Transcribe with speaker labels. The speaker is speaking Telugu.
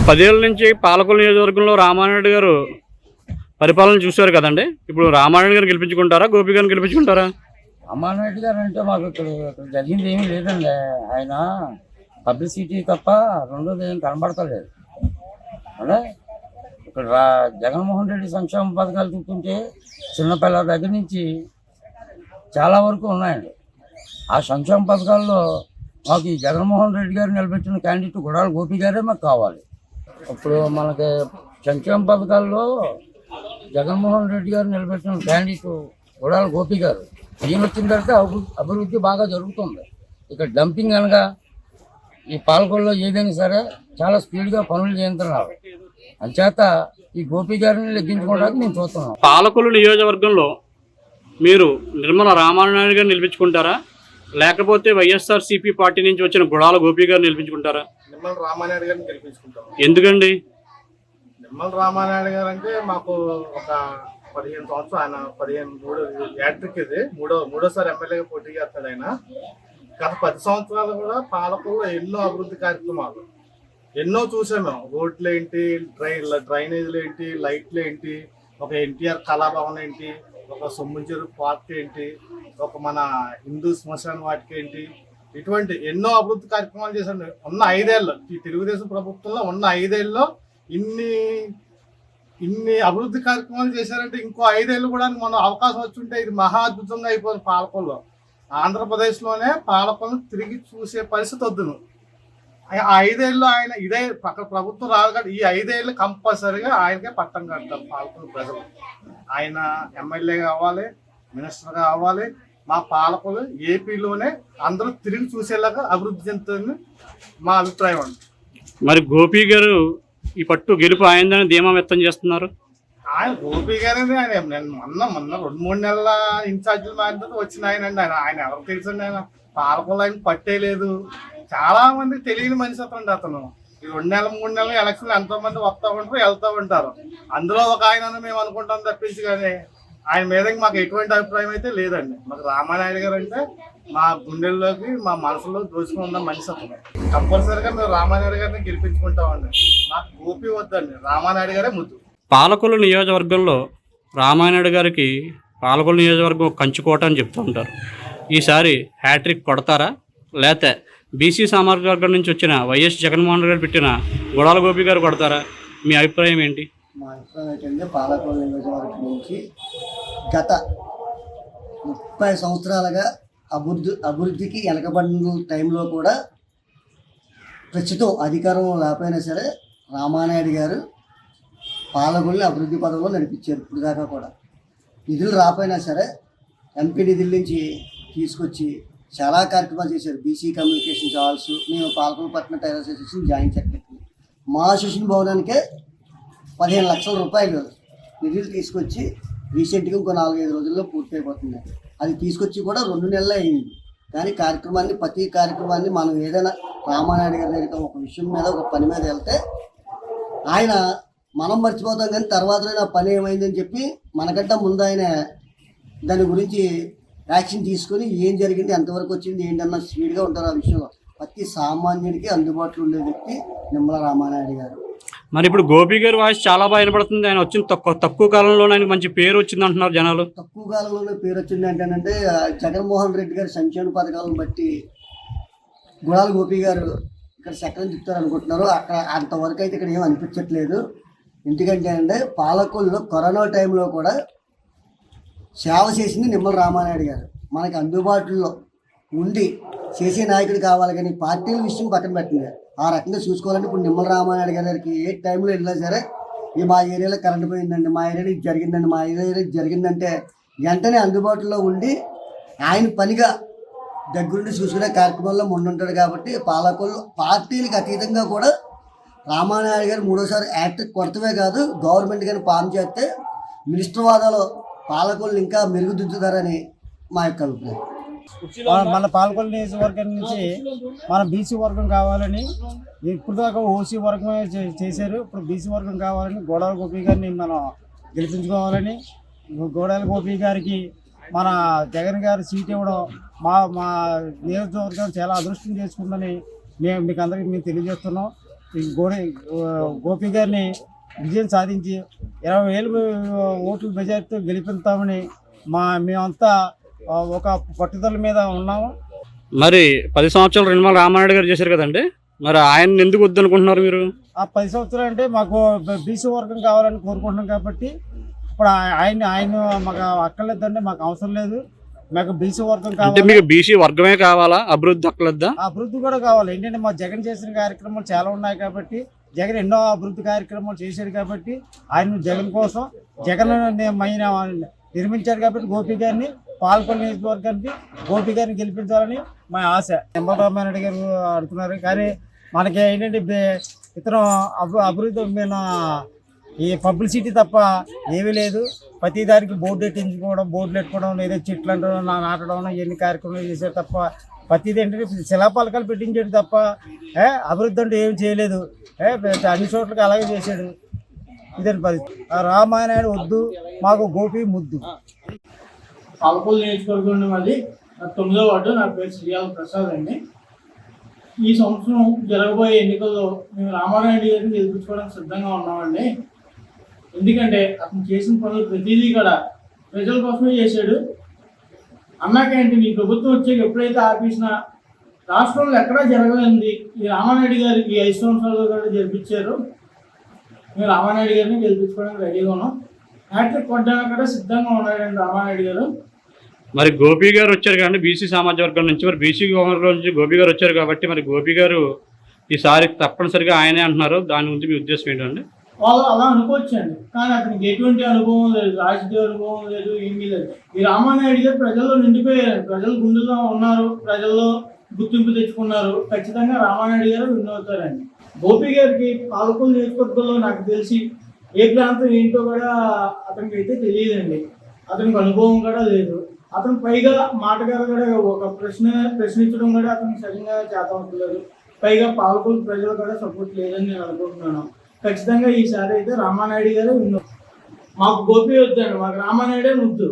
Speaker 1: 10 ఏళ్ల నుంచి పాలకొల్లు నియోజకవర్గంలో రామానాయుడు గారు పరిపాలన చూశారు కదండి. ఇప్పుడు రామానాయుడు గారు గెలిపించుకుంటారా, గోపి గారిని గెలిపించుకుంటారా?
Speaker 2: రామానాయుడు గారు అంటే మాకు ఇక్కడ జరిగింది ఏమీ లేదండి. ఆయన పబ్లిసిటీ తప్ప రెండోది ఏం కనబడతలేదు. అంటే ఇక్కడ జగన్మోహన్ రెడ్డి సంక్షేమ పథకాలు చూస్తుంటే చిన్నపిల్లల దగ్గర నుంచి చాలా వరకు ఉన్నాయండి. ఆ సంక్షేమ పథకాల్లో మాకు ఈ జగన్మోహన్ రెడ్డి గారు నిలబెట్టిన క్యాండిడేట్ గుడాల గోపి గారే మాకు కావాలి. ఇప్పుడు మనకి సంక్షేమ పథకాల్లో జగన్మోహన్ రెడ్డి గారు నిలబెట్టిన క్యాండిడేట్ గుడాల గోపి గారు ఈయన వచ్చిన తర్వాత అభివృద్ధి బాగా జరుగుతుంది. ఇక్కడ డంపింగ్ అనగా ఈ పాలకొల్లో ఏదైనా సరే చాలా స్పీడ్గా పనులు చేస్తున్నారు. అంచేత ఈ గోపి గారిని లెక్కించుకోవడానికి మేము చూస్తున్నాం.
Speaker 1: పాలకొల్లు నియోజకవర్గంలో మీరు నిర్మల రామానాయుడు గారిని నిలిపించుకుంటారా, లేకపోతే వైఎస్ఆర్సీపీ పార్టీ నుంచి వచ్చిన గుడాల గోపి గారిని నిలిపించుకుంటారా?
Speaker 3: నిమ్మల రామానాయుడు గారిని గెలిపించుకుంటాం.
Speaker 1: ఎందుకండి?
Speaker 3: నిమ్మల రామానాయుడు గారు అంటే మాకు ఒక 15 సంవత్సరాలు, ఆయన 15 యాట్రిక్ ఇది మూడోసారి ఎమ్మెల్యేగా పోటీ చేస్తాడు. ఆయన గత 10 సంవత్సరాలు కూడా పాలకుల్లో ఎన్నో అభివృద్ధి కార్యక్రమాలు ఎన్నో చూసాం మేము. రోడ్లు ఏంటి, డ్రైనేజీలు ఏంటి, లైట్లు ఏంటి, ఒక ఎన్టీఆర్ కళాభవన్ ఏంటి, ఒక సొమ్ముచెరు పార్క్ ఏంటి, ఒక మన హిందూ శ్మశాన వాటికి ఏంటి, ఇటువంటి ఎన్నో అభివృద్ధి కార్యక్రమాలు చేశాను. ఉన్న 5 ఏళ్ళు ఈ తెలుగుదేశం ప్రభుత్వంలో ఉన్న 5 ఏళ్ళలో ఇన్ని అభివృద్ధి కార్యక్రమాలు చేశారంటే ఇంకో 5 ఏళ్ళు కూడా మనం అవకాశం వచ్చుంటే ఇది మహా అద్భుతంగా అయిపోయింది. పాలకొల్లో ఆంధ్రప్రదేశ్లోనే పాలకొల్లు తిరిగి చూసే పరిస్థితి వద్దును. ఆ 5 ఏళ్ళు ఆయన ఇదే పక్క ప్రభుత్వం రాదు కదా, ఈ 5 ఏళ్ళు కంపల్సరీగా ఆయనకే పట్టం కడతారు పాలకొల్లు ప్రజలు. ఆయన ఎమ్మెల్యే కావాలి, మినిస్టర్గా అవ్వాలి. మా పాలకులు ఏపీలోనే అందరూ తిరిగి చూసేలాగా అభివృద్ధి చెందుతుందని మా అభిప్రాయం అండి.
Speaker 1: మరి గోపి గారు ఈ పట్టు గెలుపు ఆయనదని ధీమా వ్యక్తం చేస్తున్నారు.
Speaker 3: ఆయన గోపి గారు ఆయన మొన్న 2-3 నెలల ఇన్ఛార్జీలు మారిన వచ్చిన ఆయన అండి. ఆయన ఎవరికి తెలుసండి? ఆయన పాలకులు ఆయన పట్టేయలేదు. చాలా మంది తెలియని మనిషి అతనండి అతను. ఈ 2 నెలలు 3 నెలలు ఎలక్షన్లు ఎంతో మంది వస్తూ ఉంటారు, వెళ్తూ ఉంటారు. అందులో ఒక ఆయన మేము అనుకుంటాం తప్పించి, కానీ ఆయన మీద మాకు ఎటువంటి అభిప్రాయం అయితే లేదండి. మాకు రామానాయుడు గారు అంటే మా గుండెల్లోకి మా మనసులో దోచుకుని ఉన్న మనిషి అతను. కంపల్సరీగా మేము రామానాయుడు గారిని గెలిపించుకుంటామండి. మాకు గోపి వద్దండి, రామానాయుడు గారే ముద్దు.
Speaker 1: పాలకొల్లు నియోజకవర్గంలో రామానాయుడు గారికి పాలకొల్లు నియోజకవర్గం కంచుకోట అని చెప్తూ ఉంటారు. ఈసారి హ్యాట్రిక్ కొడతారా, లేకపోతే బీసీ సామాజిక వర్గం నుంచి వచ్చిన వైఎస్ జగన్మోహన్ రెడ్డి పెట్టిన గుడాల గోపి గారు కొడతారా? మీ అభిప్రాయం ఏంటి?
Speaker 4: మా అభిప్రాయం ఏంటంటే పాలకొల్లు నియోజకవర్గం నుంచి గత 30 సంవత్సరాలుగా అభివృద్ధికి వెనకబడిన టైంలో కూడా ప్రస్తుతం అధికారం లేకపోయినా సరే రామానాయుడు గారు పాలకొల్లు అభివృద్ధి పదంలో నడిపించారు. ఇప్పుడు దాకా కూడా నిధులు రాకపోయినా సరే ఎంపీ నిధుల నుంచి తీసుకొచ్చి చాలా కార్యక్రమాలు చేశారు. బీసీ కమ్యూనికేషన్ హాల్స్, మేము పాలకొల్లు పట్టణ టైర్ అసోసియేషన్ జాయింట్ సెక్రటరీ. మా అసోసియేషన్ భవనానికే 15 లక్షల రూపాయలు నిధులు తీసుకొచ్చి రీసెంట్గా ఇంకో 4-5 రోజుల్లో పూర్తి అయిపోతుంది. అది తీసుకొచ్చి కూడా 2 నెలలు అయింది. కానీ ప్రతి కార్యక్రమాన్ని మనం ఏదైనా రామానాయుడు గారి దగ్గర ఒక విషయం మీద, ఒక పని మీద వెళ్తే ఆయన మనం మర్చిపోతాం, కానీ తర్వాత నా పని ఏమైందని చెప్పి మనకంటే ముందు ఆయన దాని గురించి యాక్షన్ తీసుకొని ఏం జరిగింది, ఎంతవరకు వచ్చింది ఏంటన్న స్పీడ్గా ఉంటారు. ఆ విషయంలో ప్రతి సామాన్యుడికి అందుబాటులో ఉండే వ్యక్తి నిమ్మల రామానాయుడు గారు.
Speaker 1: మరి ఇప్పుడు గోపి గారి వాయిస్ చాలా బాగా వినపడుతుంది. ఆయన వచ్చిన తక్కువ కాలంలోనే ఆయనకు మంచి పేరు వచ్చింది అంటున్నారు జనాలు.
Speaker 4: తక్కువ కాలంలోనే పేరు వచ్చింది ఏంటంటే జగన్మోహన్ రెడ్డి గారి సంక్షేమ పథకాలను బట్టి గుడాల గోపి గారు ఇక్కడ సెకండ్ చెప్తారు అనుకుంటున్నారు. అక్కడ అంతవరకు అయితే ఇక్కడ ఏం అనిపించట్లేదు. ఎందుకంటే అంటే పాలకొల్లులో కరోనా టైంలో కూడా సేవ చేసింది నిమ్మల రామానాయుడు గారు. మనకి అందుబాటులో ఉండి చేసే నాయకుడు కావాలి, కానీ పార్టీల విషయం పక్కన పెట్టింది. ఆ రకంగా చూసుకోవాలంటే ఇప్పుడు నిమ్మల రామానాయుడు గారికి ఏ టైంలో వెళ్ళినా సరే మా ఏరియాలో కరెంట్ పోయిందండి, మా ఏరియాలో ఇది జరిగిందండి, మా ఏరియాలో ఇది జరిగిందంటే వెంటనే అందుబాటులో ఉండి ఆయన పనిగా దగ్గరుండి చూసుకునే కార్యక్రమంలో ముందుంటాడు. కాబట్టి పాలకొల్లు పార్టీలకు అతీతంగా కూడా రామానాయుడు గారు 3వ యాక్ట్ కొడతమే కాదు, గవర్నమెంట్ కానీ ఫామ్ చేస్తే మినిస్టర్ వాదాలో పాలకొల్లు ఇంకా మెరుగుదిద్దుతారని మా యొక్క అభిప్రాయం.
Speaker 2: మన పాలకొల్లు నియోజకవర్గం నుంచి మన బీసీ వర్గం కావాలని, ఇప్పుడు దాకా ఓసీ వర్గమే చేశారు. ఇప్పుడు బీసీ వర్గం కావాలని గోడాల గోపి గారిని మనం గెలిపించుకోవాలని, గోడాల గోపి గారికి మన జగన్ గారు సీట్ ఇవ్వడం మా నియోజకవర్గం చాలా అదృష్టం చేసుకుందని మీకు అందరికీ మేము తెలియజేస్తున్నాం.
Speaker 5: ఈ గోపి గారిని విజయం సాధించి 20,000 ఓట్ల మెజార్టీతో గెలిపిస్తామని మేమంతా ఒక పట్టుదల మీద ఉన్నాము.
Speaker 1: మరి 10 సంవత్సరాలు నిమ్మల రామానాయుడు గారు చేశారు కదండి, మరి ఆయన ఎందుకు వద్దనుకుంటున్నారు మీరు?
Speaker 5: ఆ 10 సంవత్సరాలు అంటే మాకు బీసీ వర్గం కావాలని కోరుకుంటున్నాం కాబట్టి ఇప్పుడు ఆయన మాకు అక్కర్లేదండి, మాకు అవసరం లేదు. మాకు బీసీ వర్గం
Speaker 1: అంటే
Speaker 5: కావాలి.
Speaker 1: మీకు బీసీ వర్గమే కావాలా, అభివృద్ధి అక్కర్లేదా?
Speaker 5: అభివృద్ధి కూడా కావాలి. ఏంటంటే మా జగన్ చేసిన కార్యక్రమాలు చాలా ఉన్నాయి కాబట్టి, జగన్ ఎన్నో అభివృద్ధి కార్యక్రమాలు చేశాడు కాబట్టి ఆయన జగన్ కోసం జగన్ నిర్మించాడు కాబట్టి గోపి గారిని పాలకొల్లు నియోజకవర్గానికి గోపి గారిని గెలిపించాలని మా ఆశ. నిమ్మల రామారెడ్డి గారు అడుగుతున్నారు కానీ మనకి ఏంటంటే ఇతను అభివృద్ధి మీద ఈ పబ్లిసిటీ తప్ప ఏమీ లేదు. ప్రతి దానికి బోర్డు బోర్డులు పెట్టుకోవడం, లేదా చెట్లు నాటడం, ఎన్ని కార్యక్రమాలు చేశారు తప్ప ప్రతిది ఏంటంటే శిలాపలకాలు పెట్టించాడు తప్ప అభివృద్ధి అంటే ఏం చేయలేదు. అన్ని చోట్లకి అలాగే చేశాడు. ఇదండి పరిస్థితి. రామాయణాయుడు వద్దు, మాకు గోపి ముద్దు.
Speaker 6: పాలకొల్లు నియోజకవర్గం మాది 9వ వార్డు. నా పేరు శ్రీయాల ప్రసాద్ అండి. ఈ సంవత్సరం జరగబోయే ఎన్నికల్లో మేము రామానాయుడు గారిని గెలిపించుకోవడానికి సిద్ధంగా ఉన్నామండి. ఎందుకంటే అతను చేసిన పనులు ప్రతిదీ కూడా ప్రజల కోసమే చేశాడు. అన్నా క్యాంటీన్ ఈ ప్రభుత్వం వచ్చాక ఎప్పుడైతే ఆపేసినా రాష్ట్రంలో ఎక్కడా జరగలేంది ఈ రామానాయుడు గారికి 5 సంవత్సరాలు కూడా జరిపించారు. మేము రామానాయుడు గారిని గెలిపించుకోవడానికి రెడీగా ఉన్నాం. హ్యాట్రిక్ కొట్టడానికి కూడా సిద్ధంగా ఉన్నాడండి రామానాయుడు గారు.
Speaker 1: మరి గోపి గారు వచ్చారు కానీ బీసీ సామాజిక వర్గం నుంచి, మరి బీసీ వర్గం నుంచి గోపి గారు వచ్చారు కాబట్టి మరి గోపి గారు ఈసారి తప్పనిసరిగా ఆయనే అంటున్నారు. దాని గురించి మీ ఉద్దేశం ఏంటండి?
Speaker 6: వాళ్ళు అలా అనుకోవచ్చండి, కానీ అతనికి ఎటువంటి అనుభవం లేదు, రాజకీయ అనుభవం లేదు, ఏమీ లేదు. ఈ రామానాయుడు గారు ప్రజల్లో నిండిపోయారు, ప్రజల గుండెల్లో ఉన్నారు, ప్రజల్లో గుర్తింపు తెచ్చుకున్నారు. ఖచ్చితంగా రామానాయుడు గారు విన్ అవుతారండి. గోపి గారికి పాలకొల్లు నియోజకవర్గంలో నాకు తెలిసి ఏ ప్రాంతం ఏంటో కూడా అతనికి అయితే తెలియదండి. అతనికి అనుభవం కూడా లేదు. అతను పైగా మాటగారు కూడా ఒక ప్రశ్నించడం కూడా అతనికి సరిగ్గా చేతవట్లేదు. పైగా పాలకొల్లు ప్రజలు కూడా సపోర్ట్ లేదని నేను అనుకుంటున్నాను. ఖచ్చితంగా ఈసారి అయితే రామానాయుడు గారు విన్. మాకు గోపి వద్దండి, మాకు రామానాయుడే ముద్దు.